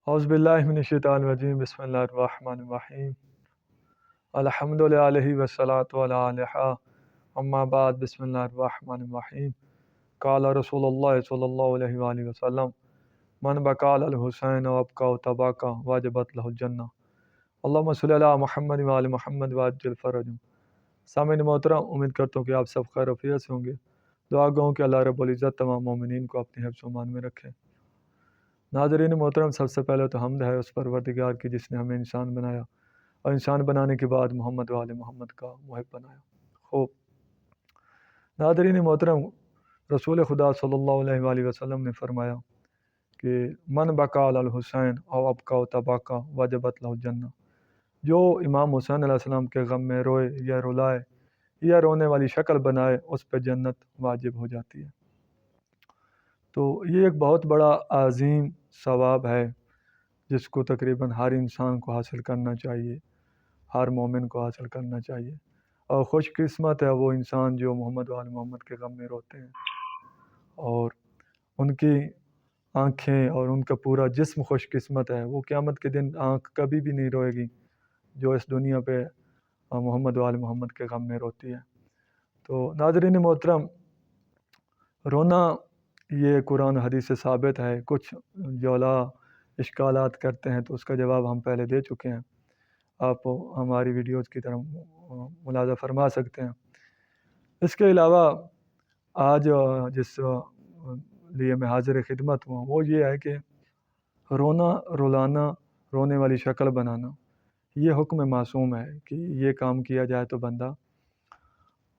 اعوذ باللہ من الشیطان الرجیم بسم اللہ الرحمن الرحیم الحمد للہ والصلاۃ علیہ اما بعد بسم اللہ الرحمن الرحیم قال رسول اللہ صلی اللہ علیہ وآلہ وسلم من بقى على الحسین وابقى تباکا واجبت له الجنہ اللہم صلی علی محمد وآل محمد وعجل فرجہ۔ سامعین محترم، امید کرتا ہوں کہ آپ سب خیر و عافیت سے ہوں گے۔ دعا گو کہ اللہ رب العزت تمام مومنین کو اپنی حفظ و امان میں رکھے۔ ناظرین محترم، سب سے پہلے تو حمد ہے اس پروردگار کی جس نے ہمیں انسان بنایا اور انسان بنانے کے بعد محمد و آل محمد کا محب بنایا۔ خوب ناظرین محترم، رسول خدا صلی اللہ علیہ وآلہ وسلم نے فرمایا کہ من بقى علی الحسین او ابقى تباکا وجبت له الجنہ، جو امام حسین علیہ السلام کے غم میں روئے یا رلائے یا رونے والی شکل بنائے اس پہ جنت واجب ہو جاتی ہے۔ تو یہ ایک بہت بڑا عظیم ثواب ہے جس کو تقریباً ہر انسان کو حاصل کرنا چاہیے، ہر مومن کو حاصل کرنا چاہیے، اور خوش قسمت ہے وہ انسان جو محمد و آل محمد کے غم میں روتے ہیں اور ان کی آنکھیں اور ان کا پورا جسم خوش قسمت ہے۔ وہ قیامت کے دن آنکھ کبھی بھی نہیں روئے گی جو اس دنیا پہ محمد و آل محمد کے غم میں روتی ہے۔ تو ناظرین محترم، رونا یہ قرآن حدیث سے ثابت ہے۔ کچھ جولا اشکالات کرتے ہیں تو اس کا جواب ہم پہلے دے چکے ہیں، آپ ہماری ویڈیوز کی طرف ملاحظہ فرما سکتے ہیں۔ اس کے علاوہ آج جس لیے میں حاضر خدمت ہوں وہ یہ ہے کہ رونا، رلانا، رونے والی شکل بنانا یہ حکم معصوم ہے کہ یہ کام کیا جائے تو بندہ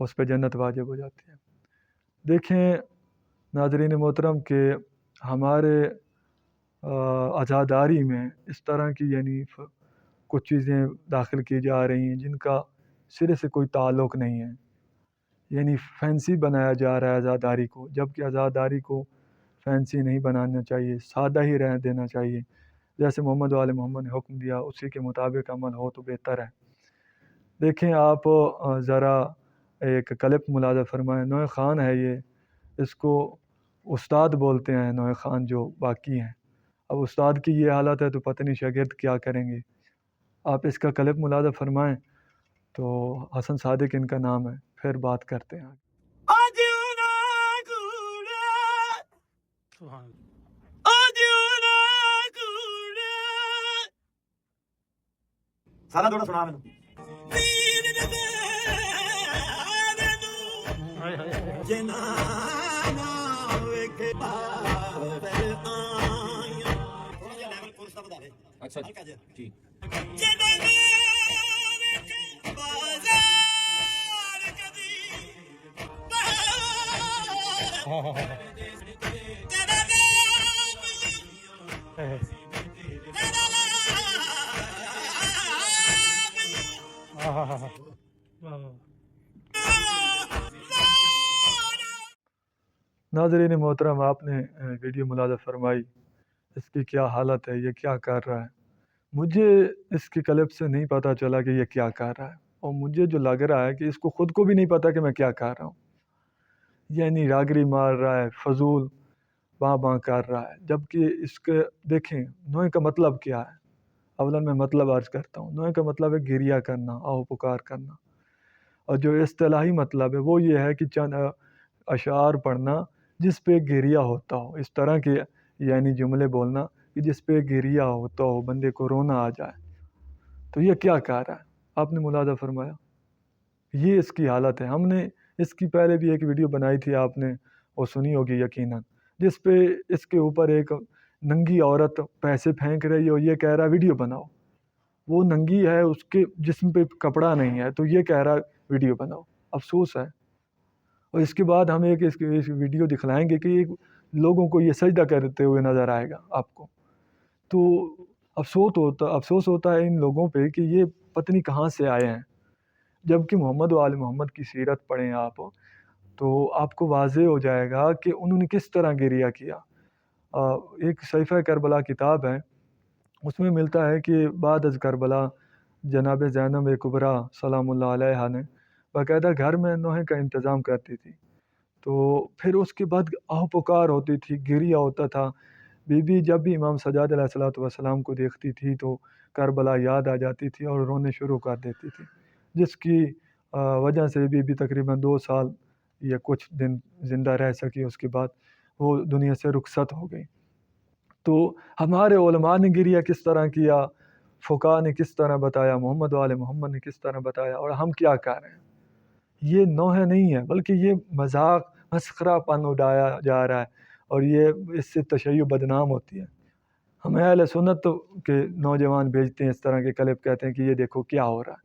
اس پہ جنت واجب ہو جاتی ہے۔ دیکھیں ناظرین محترم کہ ہمارے عزاداری میں اس طرح کی کچھ چیزیں داخل کی جا رہی ہیں جن کا سرے سے کوئی تعلق نہیں ہے، فینسی بنایا جا رہا ہے عزاداری کو، جبکہ عزاداری کو فینسی نہیں بنانا چاہیے، سادہ ہی رہ دینا چاہیے۔ جیسے محمد و آل محمد نے حکم دیا اسی کے مطابق عمل ہو تو بہتر ہے۔ دیکھیں آپ ذرا ایک کلپ ملاحظہ فرمائیں، نوح خان ہے یہ، اس کو استاد بولتے ہیں نوح خان جو باقی ہیں۔ اب استاد کی یہ حالت ہے تو پتہ نہیں شاگرد کیا کریں گے۔ آپ اس کا کلپ ملاحظہ فرمائیں تو حسن صادق ان کا نام ہے، پھر بات کرتے ہیں۔ سارا تھوڑا سنا مینوں اچھا ٹھیک۔ ناظرین محترم، آپ نے ویڈیو ملاحظہ فرمائی، اس کی کیا حالت ہے، یہ کیا کر رہا ہے۔ مجھے اس کی کلپ سے نہیں پتہ چلا کہ یہ کیا کر رہا ہے، اور مجھے جو لگ رہا ہے کہ اس کو خود کو بھی نہیں پتہ کہ میں کیا کر رہا ہوں، راگری مار رہا ہے، فضول باں باں کر رہا ہے۔ جبکہ اس کے دیکھیں نوح کا مطلب کیا ہے۔ اولا میں مطلب عرض کرتا ہوں، نوح کا مطلب ہے گریہ کرنا، آہ و پکار کرنا، اور جو اصطلاحی مطلب ہے وہ یہ ہے کہ چند اشعار پڑھنا جس پہ گریہ ہوتا ہو، اس طرح کے جملے بولنا کہ جس پہ گریہ ہوتا ہو، بندے کو رونا آ جائے۔ تو یہ کیا کہہ رہا ہے، آپ نے ملاحظہ فرمایا، یہ اس کی حالت ہے۔ ہم نے اس کی پہلے بھی ایک ویڈیو بنائی تھی، آپ نے وہ سنی ہوگی یقیناً، جس پہ اس کے اوپر ایک ننگی عورت پیسے پھینک رہی ہو، یہ کہہ رہا ویڈیو بناؤ۔ وہ ننگی ہے، اس کے جسم پہ کپڑا نہیں ہے، تو یہ کہہ رہا ویڈیو بناؤ۔ افسوس ہے۔ اور اس کے بعد ہم ایک اس ویڈیو دکھلائیں گے کہ لوگوں کو یہ سجدہ کرتے ہوئے نظر آئے گا آپ کو۔ تو افسوس ہوتا ہے ان لوگوں پہ کہ یہ پتہ نہیں کہاں سے آئے ہیں، جبکہ محمد و آل محمد کی سیرت پڑھیں آپ تو آپ کو واضح ہو جائے گا کہ انہوں نے کس طرح گریہ کیا۔ ایک صحیفہ کربلا کتاب ہے، اس میں ملتا ہے کہ بعد از کربلا جناب زینب کبریٰ سلام اللہ علیہ نے باقاعدہ گھر میں نوحے کا انتظام کرتی تھی، تو پھر اس کے بعد آہ پکار ہوتی تھی، گریہ ہوتا تھا، بی بی جب بھی امام سجاد علیہ الصلوۃ والسلام کو دیکھتی تھی تو کربلا یاد آ جاتی تھی اور رونے شروع کر دیتی تھی، جس کی وجہ سے بی بی تقریباً 2 سال یا کچھ دن زندہ رہ سکی، اس کے بعد وہ دنیا سے رخصت ہو گئی۔ تو ہمارے علماء نے گریہ کس طرح کیا، فقہ نے کس طرح بتایا، محمد وآل محمد نے کس طرح بتایا، اور ہم کیا کر رہے ہیں۔ یہ نوحہ نہیں ہے، بلکہ یہ مذاق مسخرہ پن اڑایا جا رہا ہے، اور یہ اس سے تشیع بدنام ہوتی ہے۔ ہمیں اہل سنت کے نوجوان بھیجتے ہیں اس طرح کے کلپ، کہتے ہیں کہ یہ دیکھو کیا ہو رہا ہے،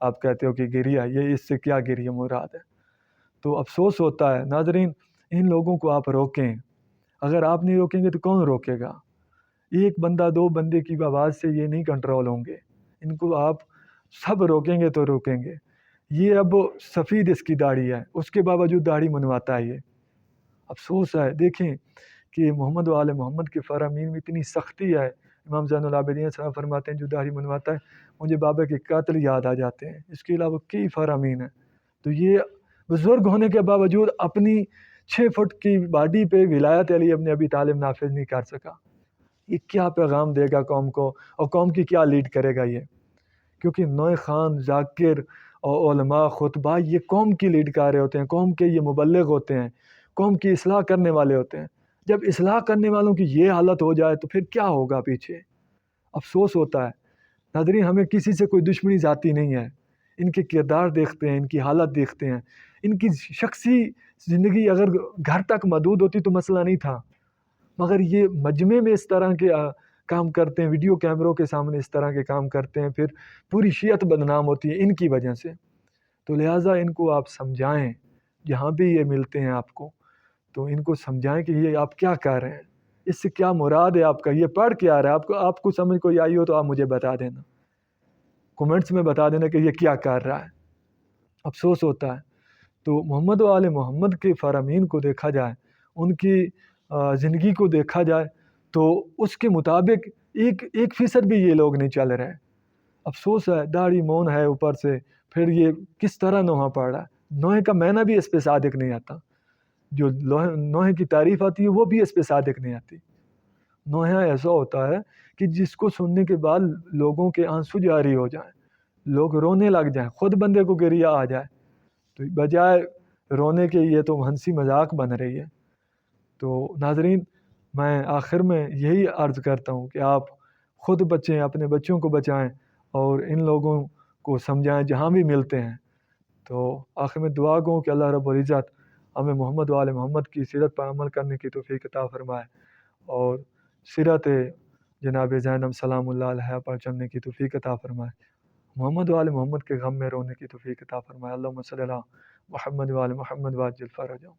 آپ کہتے ہو کہ گریہ، یہ اس سے کیا گریہ مراد ہے۔ تو افسوس ہوتا ہے ناظرین، ان لوگوں کو آپ روکیں، اگر آپ نہیں روکیں گے تو کون روکے گا؟ ایک بندہ 2 بندے کی آواز سے یہ نہیں کنٹرول ہوں گے، ان کو آپ سب روکیں گے تو روکیں گے۔ یہ اب سفید اس کی داڑھی ہے، اس کے باوجود داڑھی منواتا ہے۔ یہ افسوس ہے۔ دیکھیں کہ محمد وآل محمد کے فرامین میں اتنی سختی ہے، امام زین العابدین صاحب فرماتے ہیں جو داڑھی منواتا ہے مجھے بابا کے قاتل یاد آ جاتے ہیں، اس کے علاوہ کئی فرامین ہیں۔ تو یہ بزرگ ہونے کے باوجود اپنی 6 فٹ کی باڈی پہ ولایت علی ابن ابی طالب نافذ نہیں کر سکا۔ یہ کیا پیغام دے گا قوم کو، اور قوم کی کیا لیڈ کرے گا یہ؟ کیونکہ نوح خان، ذاکر اور علماء خطبہ یہ قوم کی لیڈ کر رہے ہوتے ہیں، قوم کے یہ مبلغ ہوتے ہیں، قوم کی اصلاح کرنے والے ہوتے ہیں۔ جب اصلاح کرنے والوں کی یہ حالت ہو جائے تو پھر کیا ہوگا پیچھے؟ افسوس ہوتا ہے۔ ناظرین، ہمیں کسی سے کوئی دشمنی ذاتی نہیں ہے، ان کے کردار دیکھتے ہیں، ان کی حالت دیکھتے ہیں۔ ان کی شخصی زندگی اگر گھر تک محدود ہوتی تو مسئلہ نہیں تھا، مگر یہ مجمع میں اس طرح کے کام کرتے ہیں، ویڈیو کیمروں کے سامنے اس طرح کے کام کرتے ہیں، پھر پوری شیعت بدنام ہوتی ہے ان کی وجہ سے۔ تو لہٰذا ان کو آپ سمجھائیں، جہاں بھی یہ ملتے ہیں آپ کو تو ان کو سمجھائیں کہ یہ آپ کیا کر رہے ہیں، اس سے کیا مراد ہے آپ کا، یہ پڑھ کے آ رہا ہے آپ کو سمجھ کوئی آئی ہو تو آپ مجھے بتا دینا، کومنٹس میں بتا دینا کہ یہ کیا کر رہا ہے۔ افسوس ہوتا ہے۔ تو محمد و آل محمد کے فرامین کو دیکھا جائے، ان کی زندگی کو دیکھا جائے تو اس کے مطابق 1% بھی یہ لوگ نہیں چل رہے ہیں۔ افسوس ہے، داڑھی مون ہے اوپر سے، پھر یہ کس طرح نوحہ پڑھ رہا ہے۔ نوحے کا معنی بھی اس پہ صادق نہیں آتا، جو نوحے کی تعریف آتی ہے وہ بھی اس پہ صادق نہیں آتی۔ نوحہ ایسا ہوتا ہے کہ جس کو سننے کے بعد لوگوں کے آنسو جاری ہو جائیں، لوگ رونے لگ جائیں، خود بندے کو گریہ آ جائے، تو بجائے رونے کے یہ تو ہنسی مذاق بن رہی ہے۔ تو ناظرین، میں آخر میں یہی عرض کرتا ہوں کہ آپ خود بچیں، اپنے بچوں کو بچائیں، اور ان لوگوں کو سمجھائیں جہاں بھی ملتے ہیں۔ تو آخر میں دعا گو کہ اللہ رب العزت ہمیں محمد و آل محمد کی سیرت پر عمل کرنے کی توفیق عطا فرمائے، اور سیرت جناب زینب سلام اللہ علیہ پر چلنے کی توفیق عطا فرمائے، محمد و آل محمد کے غم میں رونے کی توفیق عطا فرمائے۔ اللہم صلی اللہ محمد و آل محمد وعجل فرجہم۔